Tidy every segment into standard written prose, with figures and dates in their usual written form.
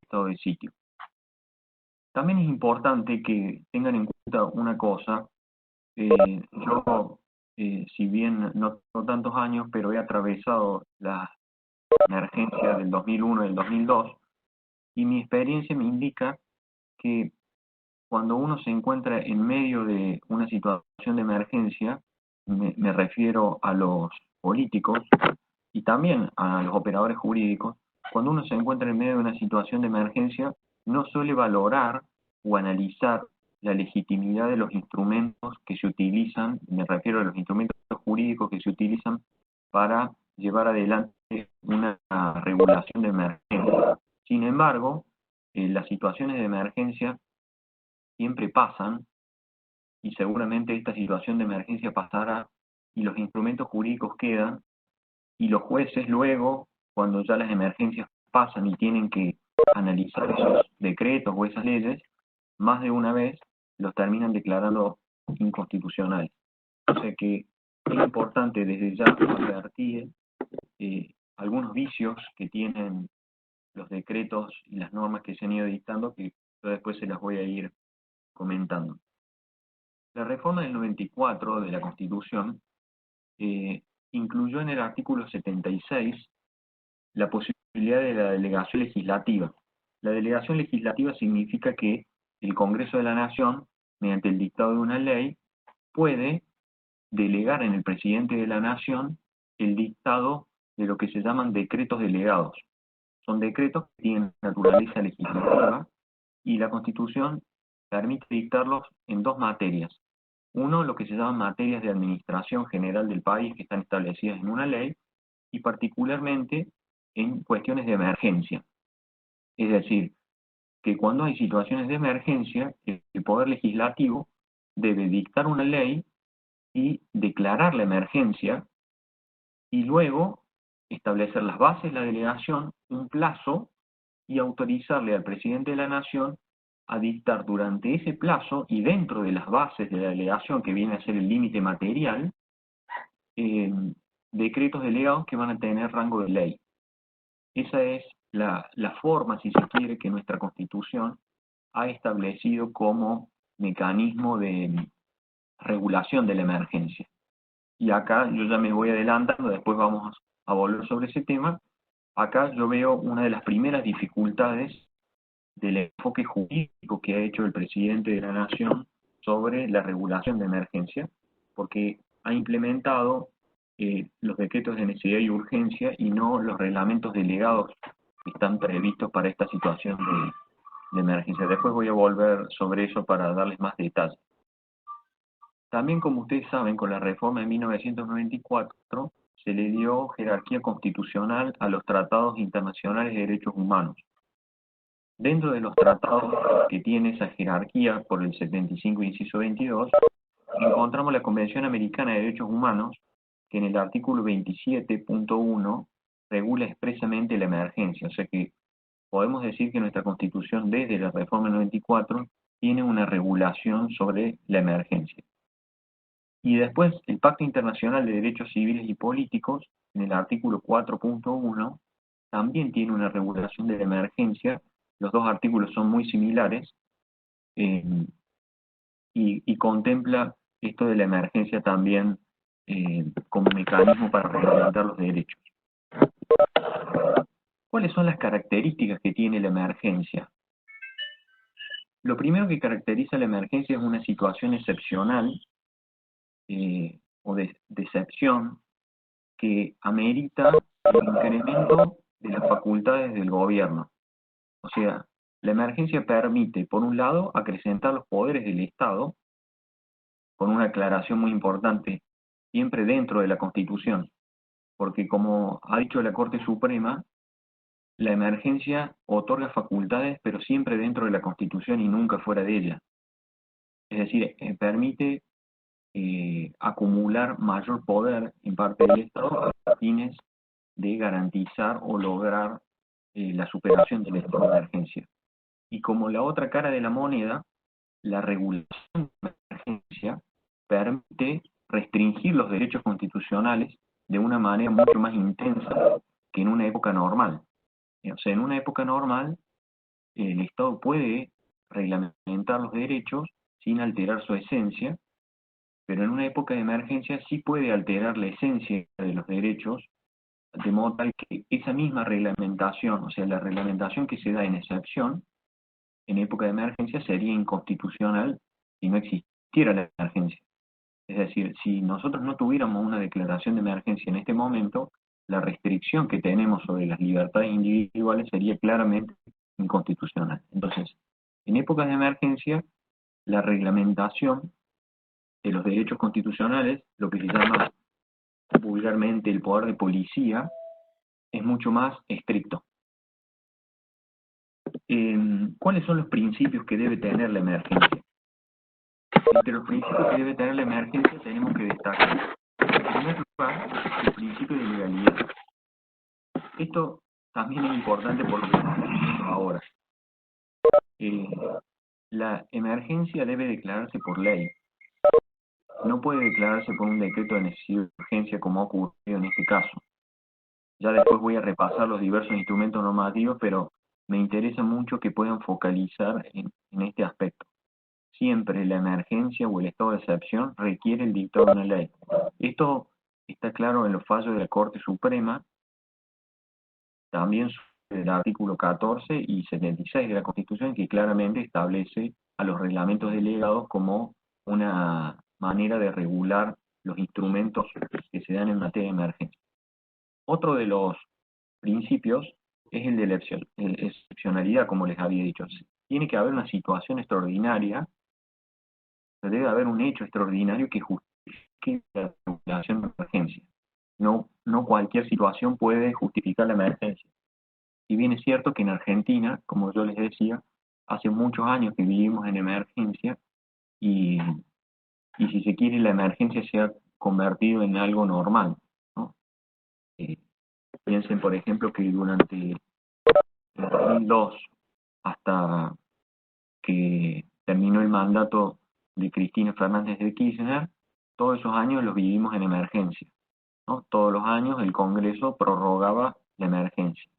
estado de sitio. También es importante que tengan en cuenta una cosa. Yo, si bien no tengo tantos años, pero he atravesado la emergencia del 2001 y del 2002, y mi experiencia me indica que cuando uno se encuentra en medio de una situación de emergencia, me refiero a los políticos y también a los operadores jurídicos, cuando uno se encuentra en medio de una situación de emergencia, no suele valorar o analizar la legitimidad de los instrumentos que se utilizan, me refiero a los instrumentos jurídicos que se utilizan para llevar adelante una regulación de emergencia. Sin embargo, las situaciones de emergencia siempre pasan y seguramente esta situación de emergencia pasará y los instrumentos jurídicos quedan y los jueces luego, cuando ya las emergencias pasan y tienen que analizar esos decretos o esas leyes, más de una vez los terminan declarando inconstitucionales. O sea que es importante desde ya advertir algunos vicios que tienen los decretos y las normas que se han ido dictando, que yo después se las voy a ir comentando. La reforma del 94 de la Constitución incluyó en el artículo 76 la posibilidad de la delegación legislativa. La delegación legislativa significa que el Congreso de la Nación, mediante el dictado de una ley, puede delegar en el presidente de la Nación el dictado de lo que se llaman decretos delegados. Son decretos que tienen naturaleza legislativa y la Constitución permite dictarlos en dos materias. Uno, lo que se llaman materias de administración general del país, que están establecidas en una ley, y particularmente en cuestiones de emergencia. Es decir, que cuando hay situaciones de emergencia, el Poder Legislativo debe dictar una ley y declarar la emergencia y luego establecer las bases de la delegación, un plazo y autorizarle al presidente de la Nación a dictar durante ese plazo y dentro de las bases de la delegación, que viene a ser el límite material, decretos delegados que van a tener rango de ley. Esa es la forma, si se quiere, que nuestra Constitución ha establecido como mecanismo de regulación de la emergencia. Y acá yo ya me voy adelantando, después vamos a volver sobre ese tema. Acá yo veo una de las primeras dificultades del enfoque jurídico que ha hecho el presidente de la Nación sobre la regulación de emergencia, porque ha implementado los decretos de necesidad y urgencia y no los reglamentos delegados que están previstos para esta situación de emergencia. Después voy a volver sobre eso para darles más detalles. También, como ustedes saben, con la reforma de 1994 se le dio jerarquía constitucional a los tratados internacionales de derechos humanos. Dentro de los tratados que tiene esa jerarquía por el 75, inciso 22, encontramos la Convención Americana de Derechos Humanos, que en el artículo 27.1 regula expresamente la emergencia. O sea que podemos decir que nuestra Constitución, desde la reforma del 94, tiene una regulación sobre la emergencia. Y después, el Pacto Internacional de Derechos Civiles y Políticos, en el artículo 4.1, también tiene una regulación de la emergencia. Los dos artículos son muy similares y contempla esto de la emergencia también como mecanismo para reglamentar los derechos. ¿Cuáles son las características que tiene la emergencia? Lo primero que caracteriza la emergencia es una situación excepcional o de excepción que amerita el incremento de las facultades del gobierno. O sea, la emergencia permite, por un lado, acrecentar los poderes del Estado, con una aclaración muy importante, siempre dentro de la Constitución, porque como ha dicho la Corte Suprema, la emergencia otorga facultades, pero siempre dentro de la Constitución y nunca fuera de ella. Es decir, permite acumular mayor poder en parte del Estado a fines de garantizar o lograr la superación del estado de emergencia. Y como la otra cara de la moneda, la regulación de emergencia permite restringir los derechos constitucionales de una manera mucho más intensa que en una época normal. O sea, en una época normal, el Estado puede reglamentar los derechos sin alterar su esencia, pero en una época de emergencia sí puede alterar la esencia de los derechos, de modo tal que esa misma reglamentación, o sea, la reglamentación que se da en excepción, en época de emergencia sería inconstitucional si no existiera la emergencia. Es decir, si nosotros no tuviéramos una declaración de emergencia en este momento, la restricción que tenemos sobre las libertades individuales sería claramente inconstitucional. Entonces, en épocas de emergencia, la reglamentación de los derechos constitucionales, lo que se llama vulgarmente el poder de policía, es mucho más estricto. ¿Cuáles son los principios que debe tener la emergencia? Entre los principios que debe tener la emergencia tenemos que destacar, en primer lugar, el principio de legalidad. Esto también es importante por lo que estamos viendo ahora. La emergencia debe declararse por ley. No puede declararse por un decreto de necesidad de urgencia como ha ocurrido en este caso. Ya después voy a repasar los diversos instrumentos normativos, pero me interesa mucho que puedan focalizar en este aspecto. Siempre la emergencia o el estado de excepción requiere el dictado de una ley. Esto está claro en los fallos de la Corte Suprema, también del artículo 14 y 76 de la Constitución, que claramente establece a los reglamentos delegados como una manera de regular los instrumentos que se dan en materia de emergencia. Otro de los principios es el de la excepcionalidad, como les había dicho. Tiene que haber una situación extraordinaria, debe haber un hecho extraordinario que justifique la regulación de emergencia. No cualquier situación puede justificar la emergencia. Si bien es cierto que en Argentina, como yo les decía, hace muchos años que vivimos en emergencia y si se quiere la emergencia se ha convertido en algo normal, ¿no? Piensen, por ejemplo, que durante el 2002 hasta que terminó el mandato de Cristina Fernández de Kirchner, todos esos años los vivimos en emergencia, ¿no? Todos los años el Congreso prorrogaba la emergencia.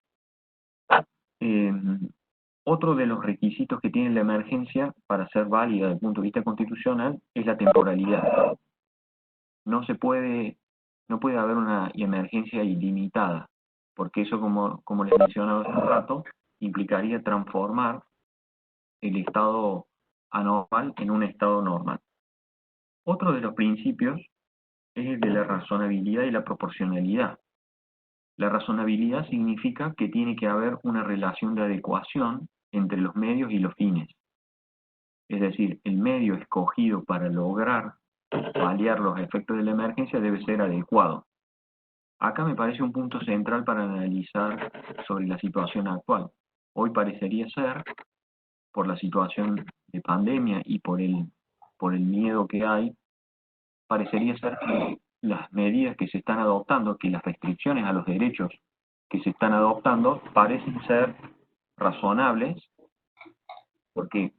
Otro de los requisitos que tiene la emergencia para ser válida desde el punto de vista constitucional es la temporalidad. No puede haber una emergencia ilimitada, porque eso, como les mencionaba hace un rato, implicaría transformar el estado anormal en un estado normal. Otro de los principios es el de la razonabilidad y la proporcionalidad. La razonabilidad significa que tiene que haber una relación de adecuación entre los medios y los fines. Es decir, el medio escogido para lograr paliar los efectos de la emergencia debe ser adecuado. Acá me parece un punto central para analizar sobre la situación actual. Hoy parecería ser, por la situación de pandemia y por el miedo que hay, parecería ser que las medidas que se están adoptando, que las restricciones a los derechos que se están adoptando, parecen ser razonables, porque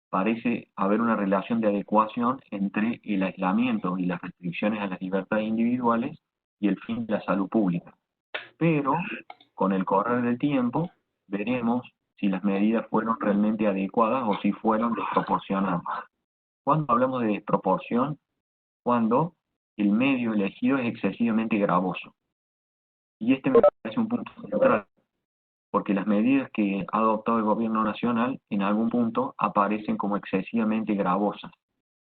parece haber una relación de adecuación entre el aislamiento y las restricciones a las libertades individuales y el fin de la salud pública. Pero, con el correr del tiempo, veremos si las medidas fueron realmente adecuadas o si fueron desproporcionadas. Cuando hablamos de desproporción, cuando el medio elegido es excesivamente gravoso. Y este me parece un punto central, porque las medidas que ha adoptado el gobierno nacional en algún punto aparecen como excesivamente gravosas,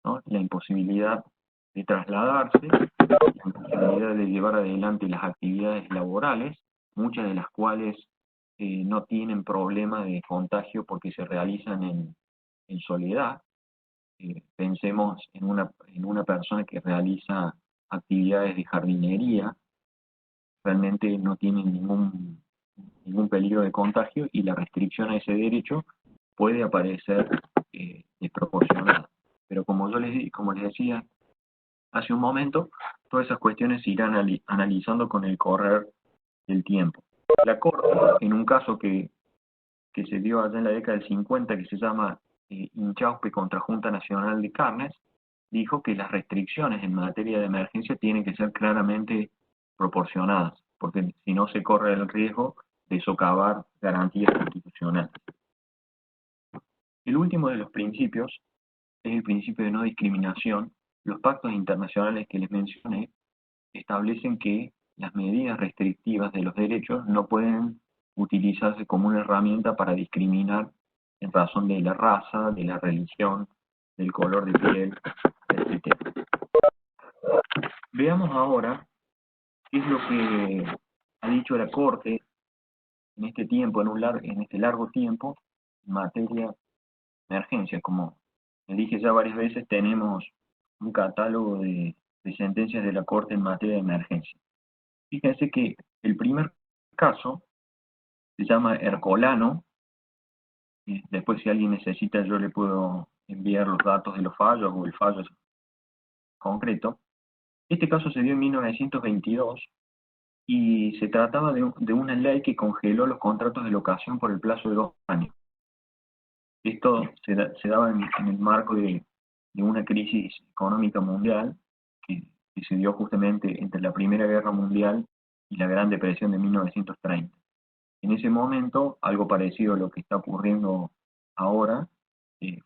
¿no? La imposibilidad de trasladarse, la imposibilidad de llevar adelante las actividades laborales, muchas de las cuales no tienen problema de contagio porque se realizan en soledad. Pensemos en una persona que realiza actividades de jardinería, realmente no tiene ningún peligro de contagio y la restricción a ese derecho puede aparecer desproporcionada. Pero como les decía hace un momento, todas esas cuestiones se irán analizando con el correr del tiempo. La Corte, en un caso que se dio allá en la década del 50, que se llama Inchauspe contra Junta Nacional de Carnes, dijo que las restricciones en materia de emergencia tienen que ser claramente proporcionadas, porque si no se corre el riesgo de socavar garantías constitucionales. El último de los principios es el principio de no discriminación. Los pactos internacionales que les mencioné establecen que las medidas restrictivas de los derechos no pueden utilizarse como una herramienta para discriminar en razón de la raza, de la religión, del color de piel, etc. Veamos ahora qué es lo que ha dicho la Corte en este tiempo, en este largo tiempo, en materia de emergencia. Como les dije ya varias veces, tenemos un catálogo de sentencias de la Corte en materia de emergencia. Fíjense que el primer caso se llama Ercolano, y después si alguien necesita yo le puedo enviar los datos de los fallos o el fallo concreto. Este caso se dio en 1922 y se trataba de una ley que congeló los contratos de locación por el plazo de 2 años. Esto se daba en el marco de una crisis económica mundial que se dio justamente entre la Primera Guerra Mundial y la Gran Depresión de 1930. En ese momento, algo parecido a lo que está ocurriendo ahora,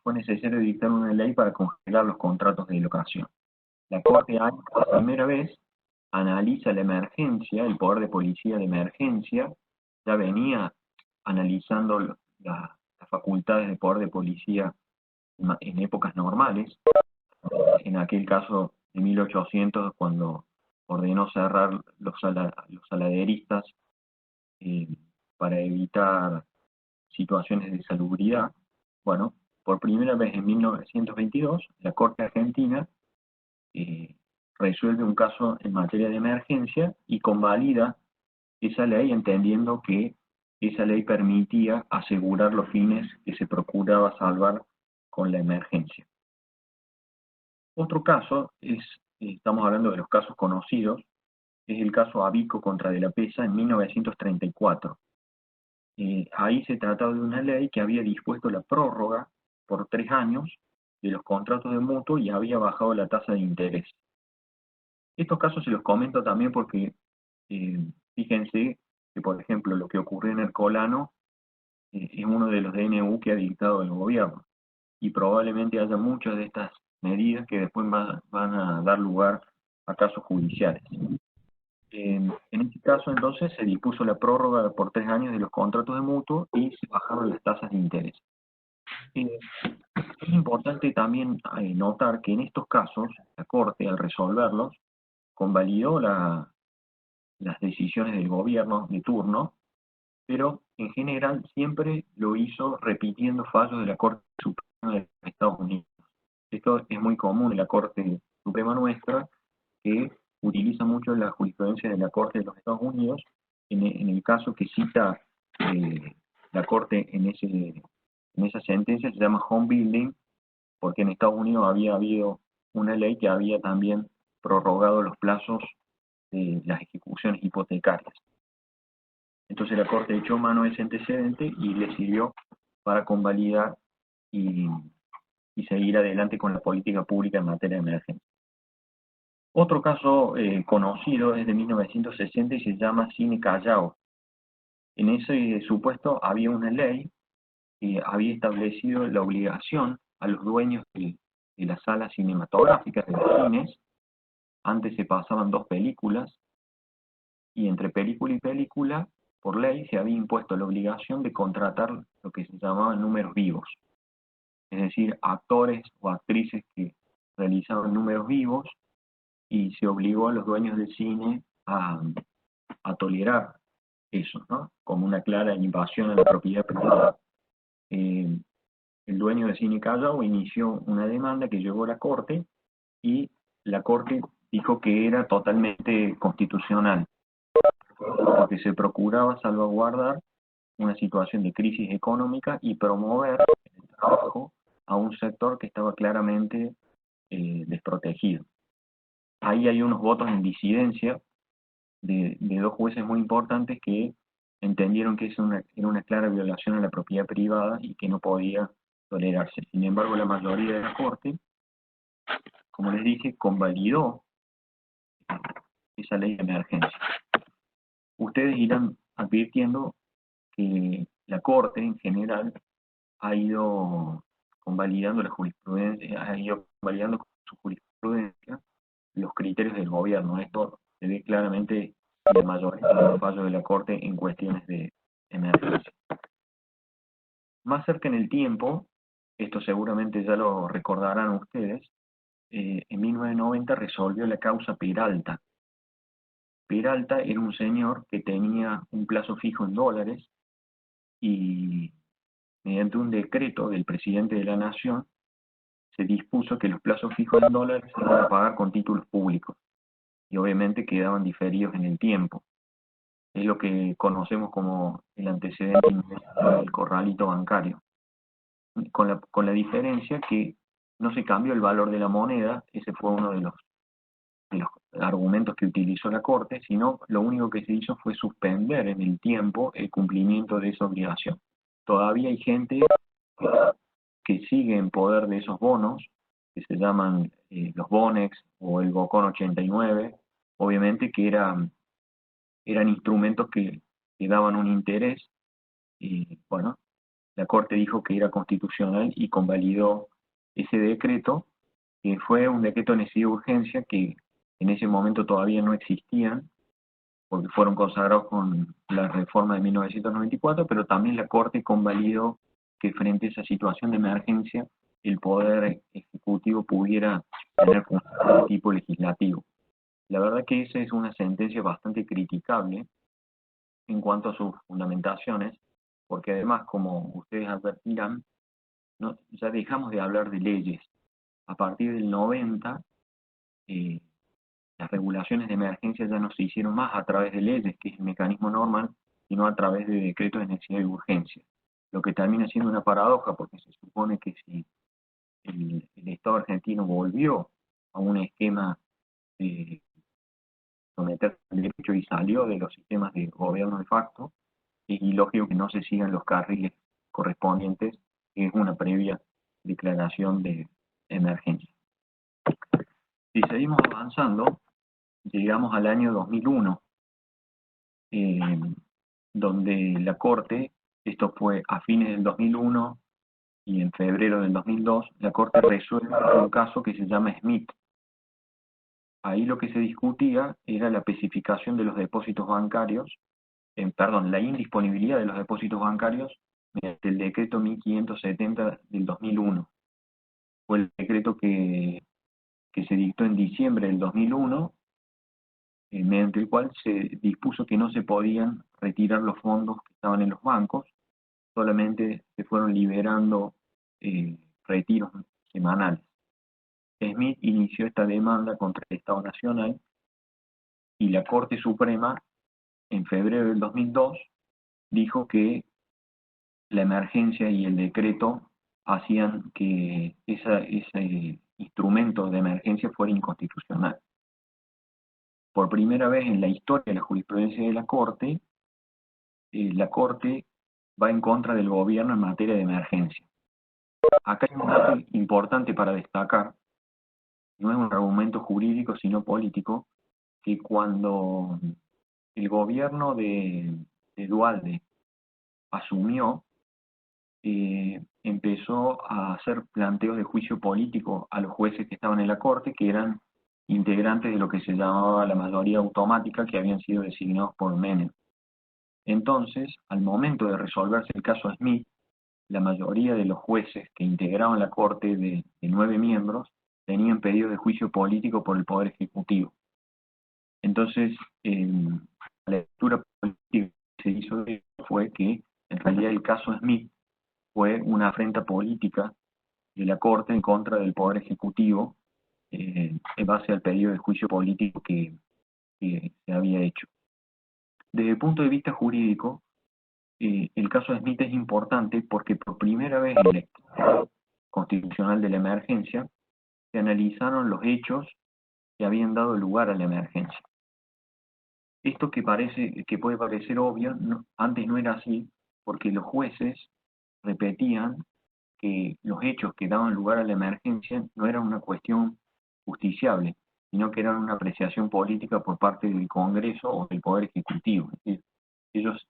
fue necesario dictar una ley para congelar los contratos de locación. La Corte, por primera vez, analiza la emergencia, el poder de policía de emergencia, ya venía analizando las facultades de poder de policía en épocas normales, en aquel caso de 1800, cuando ordenó cerrar los saladeristas eh, para evitar situaciones de salubridad. Bueno, por primera vez en 1922, la Corte Argentina eh, resuelve un caso en materia de emergencia y convalida esa ley entendiendo que esa ley permitía asegurar los fines que se procuraba salvar con la emergencia. Otro caso estamos hablando de los casos conocidos, es el caso Abico contra De la Pesa en 1934. Ahí se trataba de una ley que había dispuesto la prórroga por 3 años de los contratos de mutuo y había bajado la tasa de interés. Estos casos se los comento también porque fíjense que, por ejemplo, lo que ocurrió en Ercolano es uno de los DNU que ha dictado el gobierno y probablemente haya muchas de estas medidas que después van a dar lugar a casos judiciales. En este caso, entonces, se dispuso la prórroga por 3 años de los contratos de mutuo y se bajaron las tasas de interés. Es importante también notar que en estos casos, la Corte, al resolverlos, convalidó las decisiones del gobierno de turno, pero en general siempre lo hizo repitiendo fallos de la Corte Suprema de los Estados Unidos. Esto es muy común en la Corte Suprema nuestra, que utiliza mucho la jurisprudencia de la Corte de los Estados Unidos, en el caso que cita la Corte en esa sentencia se llama home building, porque en Estados Unidos había habido una ley que había también prorrogado los plazos de las ejecuciones hipotecarias. Entonces la Corte echó mano a ese antecedente y le sirvió para convalidar y seguir adelante con la política pública en materia de emergencia. Otro caso conocido es de 1960 y se llama Cine Callao. En ese supuesto había una ley que había establecido la obligación a los dueños de las salas cinematográficas, de los cines. Antes se pasaban 2 películas y entre película y película, por ley, se había impuesto la obligación de contratar lo que se llamaban números vivos. Es decir, actores o actrices que realizaban números vivos y se obligó a los dueños del cine a tolerar eso, ¿no? Como una clara invasión a la propiedad privada. El dueño de Cine Callao inició una demanda que llegó a la Corte y la Corte dijo que era totalmente constitucional, porque se procuraba salvaguardar una situación de crisis económica y promover el trabajo a un sector que estaba claramente desprotegido. Ahí hay unos votos en disidencia de 2 jueces muy importantes que entendieron que era una clara violación a la propiedad privada y que no podía tolerarse. Sin embargo, la mayoría de la Corte, como les dije, convalidó esa ley de emergencia. Ustedes irán advirtiendo que la Corte en general ha ido convalidando la jurisprudencia, ha ido convalidando con su jurisprudencia los criterios del gobierno. Esto se ve claramente en la mayoría de los fallos de la Corte en cuestiones de emergencia. Más cerca en el tiempo, esto seguramente ya lo recordarán ustedes, en 1990 resolvió la causa Peralta. Peralta era un señor que tenía un plazo fijo en dólares y mediante un decreto del presidente de la Nación se dispuso que los plazos fijos en dólares se iban a pagar con títulos públicos y obviamente quedaban diferidos en el tiempo. Es lo que conocemos como el antecedente del corralito bancario, con la diferencia que no se cambió el valor de la moneda. Ese fue uno de los argumentos que utilizó la Corte, sino lo único que se hizo fue suspender en el tiempo el cumplimiento de esa obligación. Todavía hay gente que sigue en poder de esos bonos, que se llaman los Bonex o el Bocón 89, obviamente que eran instrumentos que daban un interés, y bueno, la Corte dijo que era constitucional y convalidó ese decreto, que fue un decreto de necesidad de urgencia que en ese momento todavía no existían, porque fueron consagrados con la reforma de 1994, pero también la Corte convalidó que frente a esa situación de emergencia el Poder Ejecutivo pudiera tener funciones de tipo legislativo. La verdad que esa es una sentencia bastante criticable en cuanto a sus fundamentaciones, porque además, como ustedes advertirán, no, ya dejamos de hablar de leyes. A partir del 90, las regulaciones de emergencia ya no se hicieron más a través de leyes, que es el mecanismo normal, sino a través de decretos de necesidad y urgencia. Lo que termina siendo una paradoja, porque se supone que si el Estado argentino volvió a un esquema de someter el derecho y salió de los sistemas de gobierno de facto, es ilógico que no se sigan los carriles correspondientes, que es una previa declaración de emergencia. Si seguimos avanzando, llegamos al año 2001, donde la Corte, esto fue a fines del 2001 y en febrero del 2002, la Corte resuelve un caso que se llama Smith. Ahí lo que se discutía era la especificación de los depósitos bancarios, la indisponibilidad de los depósitos bancarios mediante el decreto 1570 del 2001. Fue el decreto que se dictó en diciembre del 2001, mediante el cual se dispuso que no se podían retirar los fondos que estaban en los bancos, solamente se fueron liberando retiros semanales. Smith inició esta demanda contra el Estado Nacional y la Corte Suprema, en febrero del 2002, dijo que la emergencia y el decreto hacían que ese instrumento de emergencia fuera inconstitucional. Por primera vez en la historia de la jurisprudencia de la Corte va en contra del gobierno en materia de emergencia. Acá hay un dato importante para destacar, no es un argumento jurídico sino político, que cuando el gobierno de Duhalde asumió, empezó a hacer planteos de juicio político a los jueces que estaban en la Corte, que eran integrantes de lo que se llamaba la mayoría automática, que habían sido designados por Menem. Entonces, al momento de resolverse el caso Smith, la mayoría de los jueces que integraban la Corte de 9 miembros tenían pedidos de juicio político por el Poder Ejecutivo. Entonces, la lectura política que se hizo de eso fue que en realidad el caso Smith fue una afrenta política de la Corte en contra del Poder Ejecutivo, en base al pedido de juicio político que se había hecho. Desde el punto de vista jurídico, el caso de Smith es importante porque por primera vez en la historia constitucional de la emergencia se analizaron los hechos que habían dado lugar a la emergencia. Esto que puede parecer obvio, antes no era así, porque los jueces repetían que los hechos que daban lugar a la emergencia no eran una cuestión justiciable, sino que eran una apreciación política por parte del Congreso o del Poder Ejecutivo. Es decir, ellos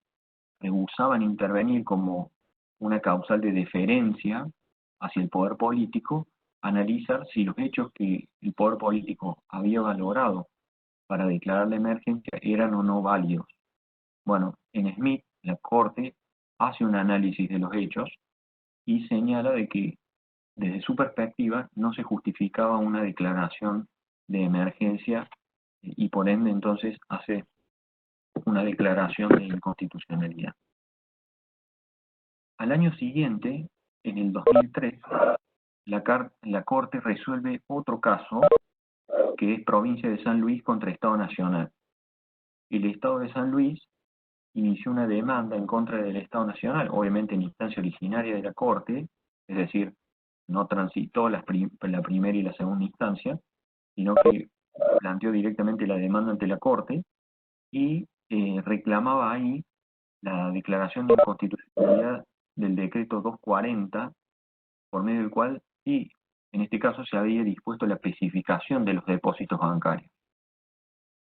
rehusaban intervenir como una causal de deferencia hacia el poder político, analizar si los hechos que el poder político había valorado para declarar la emergencia eran o no válidos. Bueno, en Smith, la Corte hace un análisis de los hechos y señala de que desde su perspectiva no se justificaba una declaración de emergencia y por ende entonces hace una declaración de inconstitucionalidad. Al año siguiente, en el 2003, la Corte resuelve otro caso que es Provincia de San Luis contra Estado Nacional. El Estado de San Luis inició una demanda en contra del Estado Nacional, obviamente en instancia originaria de la Corte, es decir, no transitó la primera y la segunda instancia, sino que planteó directamente la demanda ante la Corte y reclamaba ahí la declaración de inconstitucionalidad del decreto 240, por medio del cual, sí, en este caso se había dispuesto la especificación de los depósitos bancarios.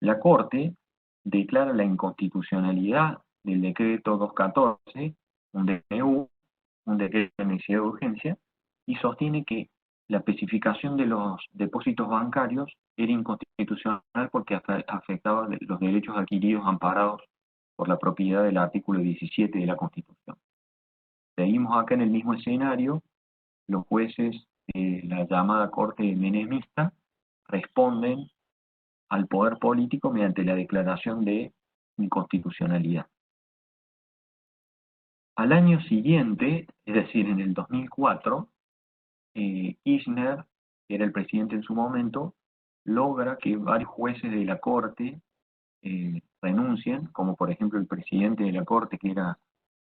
La Corte declara la inconstitucionalidad del decreto 214, un DNU, un decreto de necesidad de urgencia, y sostiene que la especificación de los depósitos bancarios era inconstitucional porque afectaba los derechos adquiridos amparados por la propiedad del artículo 17 de la Constitución. Seguimos acá en el mismo escenario, los jueces de la llamada Corte menemista responden al poder político mediante la declaración de inconstitucionalidad. Al año siguiente, es decir, en el 2004, Kirchner, que era el presidente en su momento, logra que varios jueces de la Corte renuncien, como por ejemplo el presidente de la Corte, que era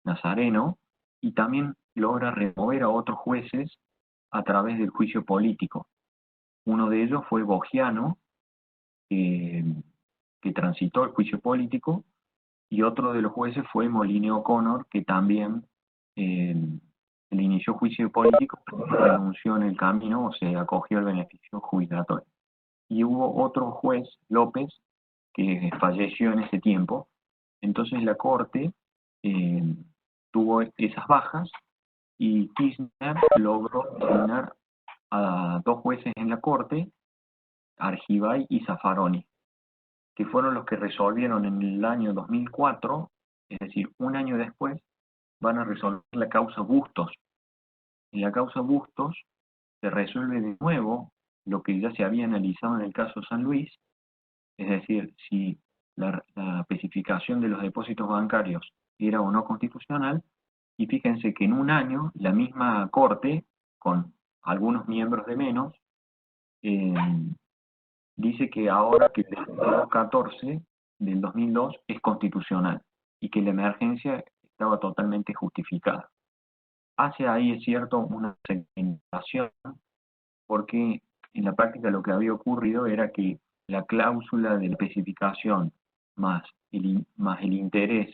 Nazareno, y también logra remover a otros jueces a través del juicio político. Uno de ellos fue Bogiano, que transitó el juicio político, y otro de los jueces fue Moline O'Connor, que también le inició juicio político, pero renunció en el camino o se acogió al beneficio jubilatorio. Y hubo otro juez, López, que falleció en ese tiempo. Entonces la Corte tuvo esas bajas y Kirchner logró designar a dos jueces en la Corte, Argibay y Zaffaroni, que fueron los que resolvieron en el año 2004, es decir, un año después, van a resolver la causa Bustos. En la causa Bustos se resuelve de nuevo lo que ya se había analizado en el caso San Luis, es decir, si la especificación de los depósitos bancarios era o no constitucional, y fíjense que en un año la misma Corte, con algunos miembros de menos, dice que ahora que el decreto 14 del 2002 es constitucional y que la emergencia estaba totalmente justificada. Hace ahí, es cierto, una segmentación, porque en la práctica lo que había ocurrido era que la cláusula de la especificación más el interés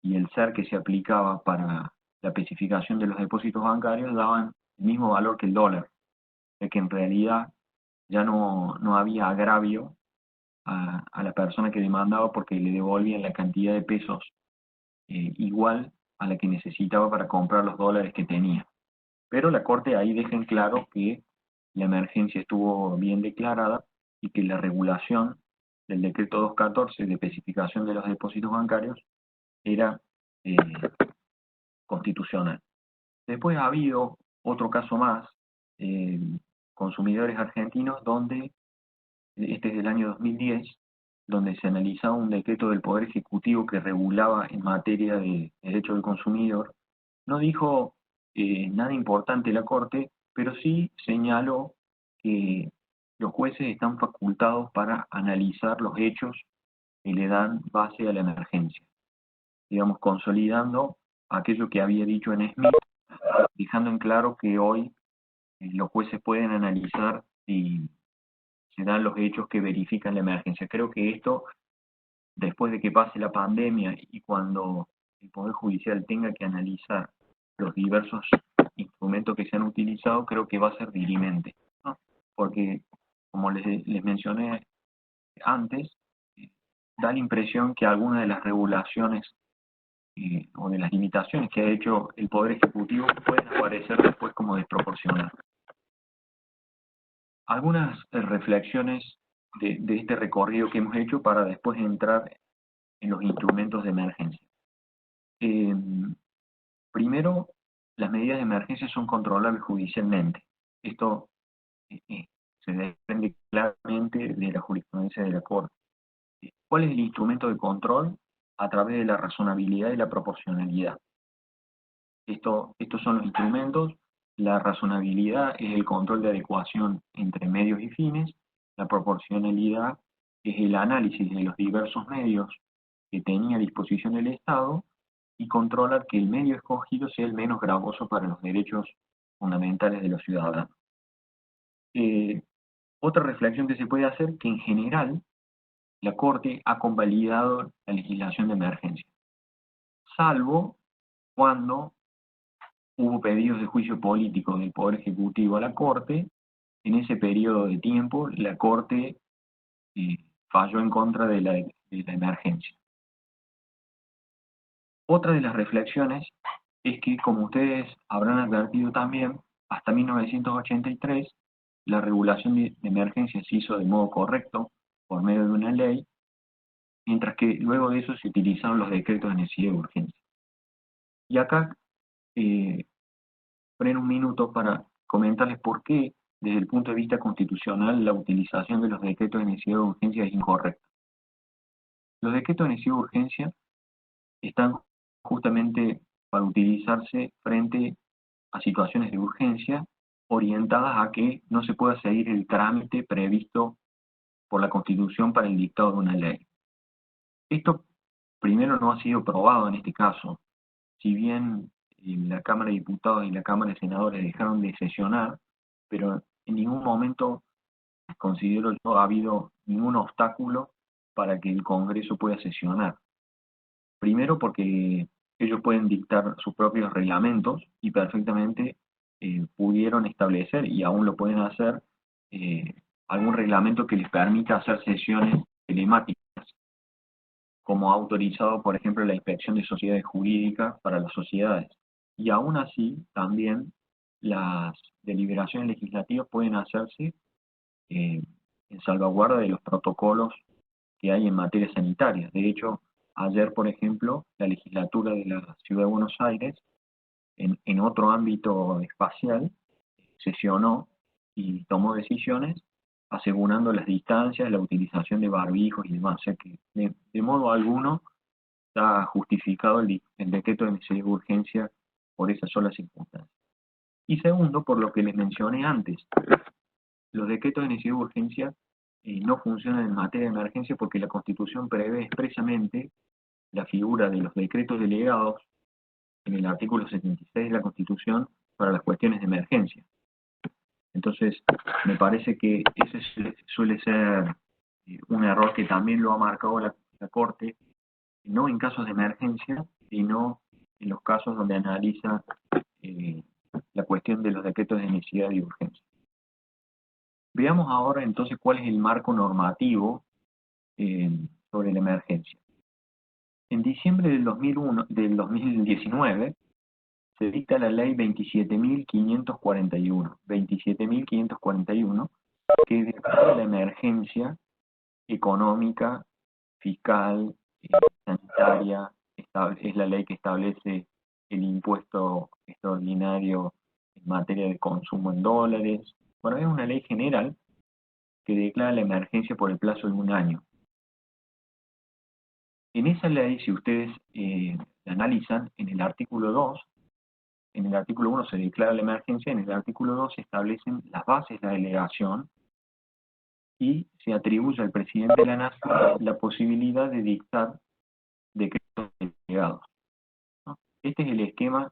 y el ser que se aplicaba para la especificación de los depósitos bancarios daban el mismo valor que el dólar, de que en realidad ya no había agravio a la persona que demandaba porque le devolvían la cantidad de pesos igual a la que necesitaba para comprar los dólares que tenía. Pero la Corte ahí deja en claro que la emergencia estuvo bien declarada y que la regulación del decreto 214 de especificación de los depósitos bancarios era constitucional. Después ha habido otro caso más, consumidores argentinos, donde este es del año 2010, donde se analizaba un decreto del Poder Ejecutivo que regulaba en materia de derecho del consumidor. No dijo nada importante la Corte, pero sí señaló que los jueces están facultados para analizar los hechos que le dan base a la emergencia, digamos, consolidando aquello que había dicho en Smith, dejando en claro que hoy los jueces pueden analizar si se dan los hechos que verifican la emergencia. Creo que esto, después de que pase la pandemia y cuando el Poder Judicial tenga que analizar los diversos instrumentos que se han utilizado, creo que va a ser dirimente, ¿no? Porque, como les mencioné antes, da la impresión que algunas de las regulaciones o de las limitaciones que ha hecho el Poder Ejecutivo pueden aparecer después como desproporcionadas. Algunas reflexiones de este recorrido que hemos hecho para después entrar en los instrumentos de emergencia. Primero, las medidas de emergencia son controlables judicialmente. Esto se desprende claramente de la jurisprudencia de la Corte. ¿Cuál es el instrumento de control? A través de la razonabilidad y la proporcionalidad. Estos son los instrumentos. La razonabilidad es el control de adecuación entre medios y fines. La proporcionalidad es el análisis de los diversos medios que tenía a disposición el Estado y controlar que el medio escogido sea el menos gravoso para los derechos fundamentales de los ciudadanos. Otra reflexión que se puede hacer, que en general la Corte ha convalidado la legislación de emergencia, salvo cuando hubo pedidos de juicio político del Poder Ejecutivo a la Corte. En ese periodo de tiempo la Corte falló en contra de la emergencia. Otra de las reflexiones es que, como ustedes habrán advertido también, hasta 1983 la regulación de emergencia se hizo de modo correcto por medio de una ley, mientras que luego de eso se utilizaron los decretos de necesidad de urgencia. Y acá freno un minuto para comentarles por qué, desde el punto de vista constitucional, la utilización de los decretos de necesidad de urgencia es incorrecta. Los decretos de necesidad de urgencia están justamente para utilizarse frente a situaciones de urgencia orientadas a que no se pueda seguir el trámite previsto por la Constitución para el dictado de una ley. Esto primero no ha sido probado en este caso. Si bien la Cámara de Diputados y la Cámara de Senadores dejaron de sesionar, pero en ningún momento, considero yo, ha habido ningún obstáculo para que el Congreso pueda sesionar. Primero porque ellos pueden dictar sus propios reglamentos y perfectamente pudieron establecer, y aún lo pueden hacer, algún reglamento que les permita hacer sesiones telemáticas, como ha autorizado, por ejemplo, la Inspección de Sociedades Jurídicas para las sociedades. Y aún así, también las deliberaciones legislativas pueden hacerse en salvaguarda de los protocolos que hay en materia sanitaria. De hecho, ayer, por ejemplo, la legislatura de la Ciudad de Buenos Aires, en otro ámbito espacial, sesionó y tomó decisiones asegurando las distancias, la utilización de barbijos y demás. O sea que de modo alguno está justificado el decreto de necesidad de urgencia por esa sola circunstancia. Y segundo, por lo que les mencioné antes, los decretos de necesidad de urgencia no funcionan en materia de emergencia porque la Constitución prevé expresamente la figura de los decretos delegados en el artículo 76 de la Constitución para las cuestiones de emergencia. Entonces, me parece que ese suele ser un error que también lo ha marcado la Corte, no en casos de emergencia, sino en los casos donde analiza la cuestión de los decretos de necesidad y urgencia. Veamos ahora entonces cuál es el marco normativo sobre la emergencia. En diciembre del 2019 se dicta la ley 27.541, que declara la emergencia económica, fiscal, sanitaria. Es la ley que establece el impuesto extraordinario en materia de consumo en dólares. Bueno, es una ley general que declara la emergencia por el plazo de un año. En esa ley, si ustedes la analizan, en el artículo 2, en el artículo 1 se declara la emergencia, en el artículo 2 se establecen las bases de la delegación y se atribuye al presidente de la Nación la posibilidad de dictar decretos delegados, ¿no? Este es el esquema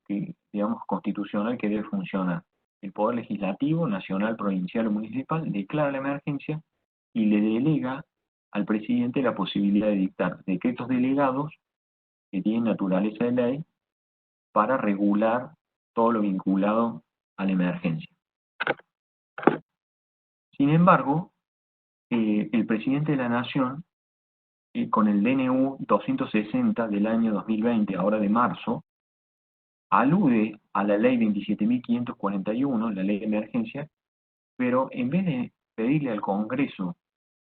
que, digamos, constitucional que debe funcionar. El Poder Legislativo, nacional, provincial o municipal, declara la emergencia y le delega al presidente la posibilidad de dictar decretos delegados que tienen naturaleza de ley para regular todo lo vinculado a la emergencia. Sin embargo, el presidente de la Nación con el DNU 260 del año 2020, ahora de marzo, alude a la ley 27.541, la ley de emergencia, pero en vez de pedirle al Congreso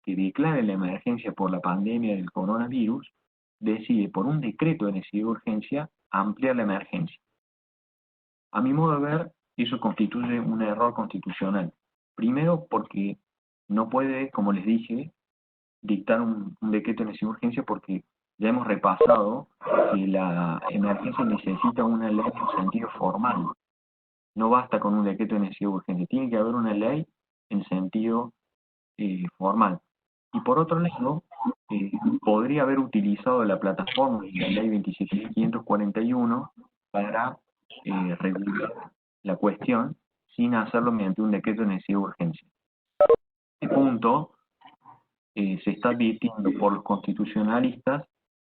que declare la emergencia por la pandemia del coronavirus, decide por un decreto de necesidad de urgencia ampliar la emergencia. A mi modo de ver, eso constituye un error constitucional. Primero porque no puede, como les dije, dictar un decreto de necesidad de urgencia porque ya hemos repasado que la emergencia necesita una ley en sentido formal. No basta con un decreto de necesidad de urgencia, tiene que haber una ley en sentido formal. Y por otro lado, podría haber utilizado la plataforma de la ley 27.541 para regular la cuestión sin hacerlo mediante un decreto de necesidad de urgencia. Este punto se está advirtiendo por los constitucionalistas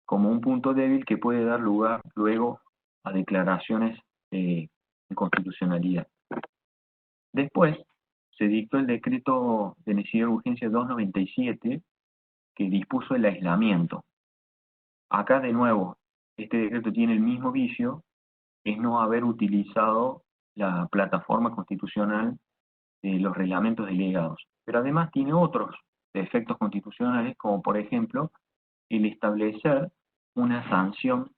como un punto débil que puede dar lugar luego a declaraciones de constitucionalidad. Después se dictó el decreto de necesidad de urgencia 297 que dispuso el aislamiento. Acá de nuevo, este decreto tiene el mismo vicio, es no haber utilizado la plataforma constitucional de los reglamentos delegados. Pero además tiene otros efectos constitucionales, como por ejemplo el establecer una sanción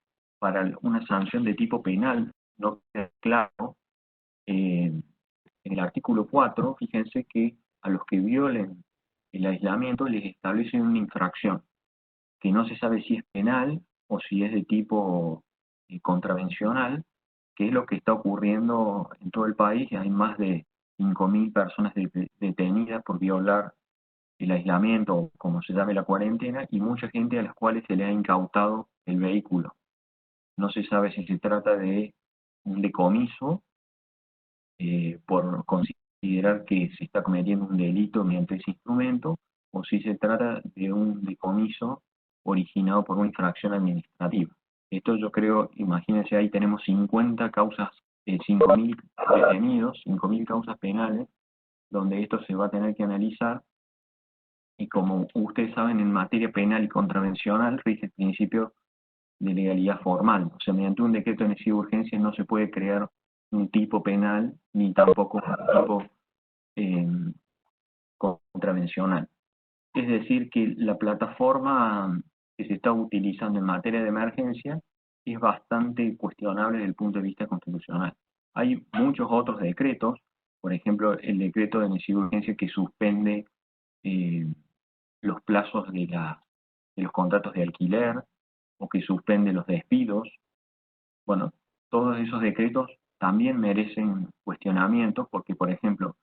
una sanción de tipo penal, no queda claro. En el artículo 4, fíjense que a los que violen el aislamiento les establecen una infracción, que no se sabe si es penal o si es de tipo contravencional, que es lo que está ocurriendo en todo el país. Hay más de 5.000 personas detenidas por violar el aislamiento, o como se llame la cuarentena, y mucha gente a las cuales se le ha incautado el vehículo. No se sabe si se trata de un decomiso por considerar que se está cometiendo un delito mediante ese instrumento, o si se trata de un decomiso originado por una infracción administrativa. Esto yo creo, imagínense, ahí tenemos 50 causas, 5.000 detenidos, 5.000 causas penales, donde esto se va a tener que analizar, y como ustedes saben, en materia penal y contravencional rige el principio de legalidad formal. O sea, mediante un decreto de necesidad de urgencia no se puede crear un tipo penal ni tampoco un tipo eh, contravencional. Es decir, que la plataforma que se está utilizando en materia de emergencia es bastante cuestionable desde el punto de vista constitucional. Hay muchos otros decretos, por ejemplo, el decreto de necesidad de urgencia que suspende eh, los plazos de los contratos de alquiler o que suspende los despidos. Bueno, todos esos decretos también merecen cuestionamientos porque, por ejemplo,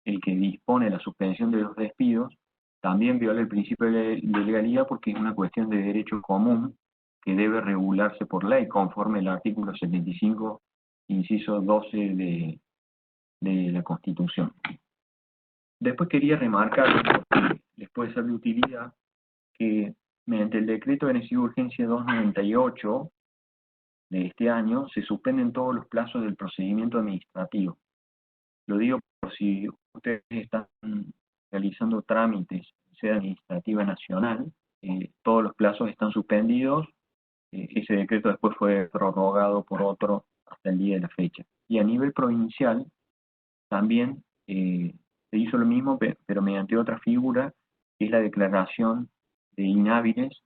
el que dispone la suspensión de los despidos también viola el principio de legalidad porque es una cuestión de derecho común que debe regularse por ley conforme el artículo 75, inciso 12 de la Constitución. Después quería remarcar, porque les puede ser de utilidad, que mediante el decreto de necesidad de urgencia 298 de este año se suspenden todos los plazos del procedimiento administrativo. Lo digo por si ustedes están realizando trámites en sede administrativa nacional, todos los plazos están suspendidos, ese decreto después fue prorrogado por otro hasta el día de la fecha. Y a nivel provincial también se hizo lo mismo, pero mediante otra figura, que es la declaración de inhábiles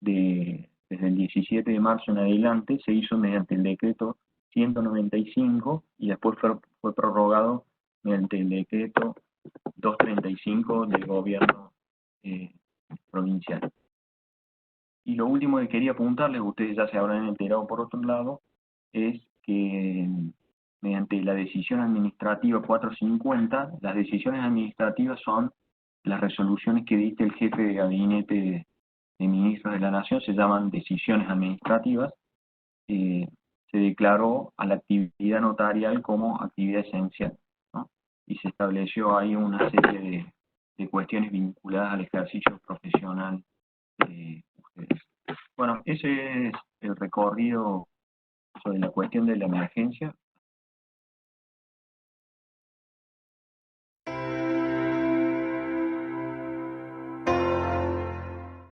desde el 17 de marzo en adelante, se hizo mediante el decreto 195 y después fue prorrogado mediante el decreto 235 del gobierno provincial. Y lo último que quería apuntarles, ustedes ya se habrán enterado por otro lado, es que mediante la decisión administrativa 450, las decisiones administrativas son las resoluciones que dicta el jefe de gabinete de ministros de la Nación, se llaman decisiones administrativas. Se declaró a la actividad notarial como actividad esencial, ¿no? Y se estableció ahí una serie de cuestiones vinculadas al ejercicio profesional de ustedes. Bueno, ese es el recorrido sobre la cuestión de la emergencia.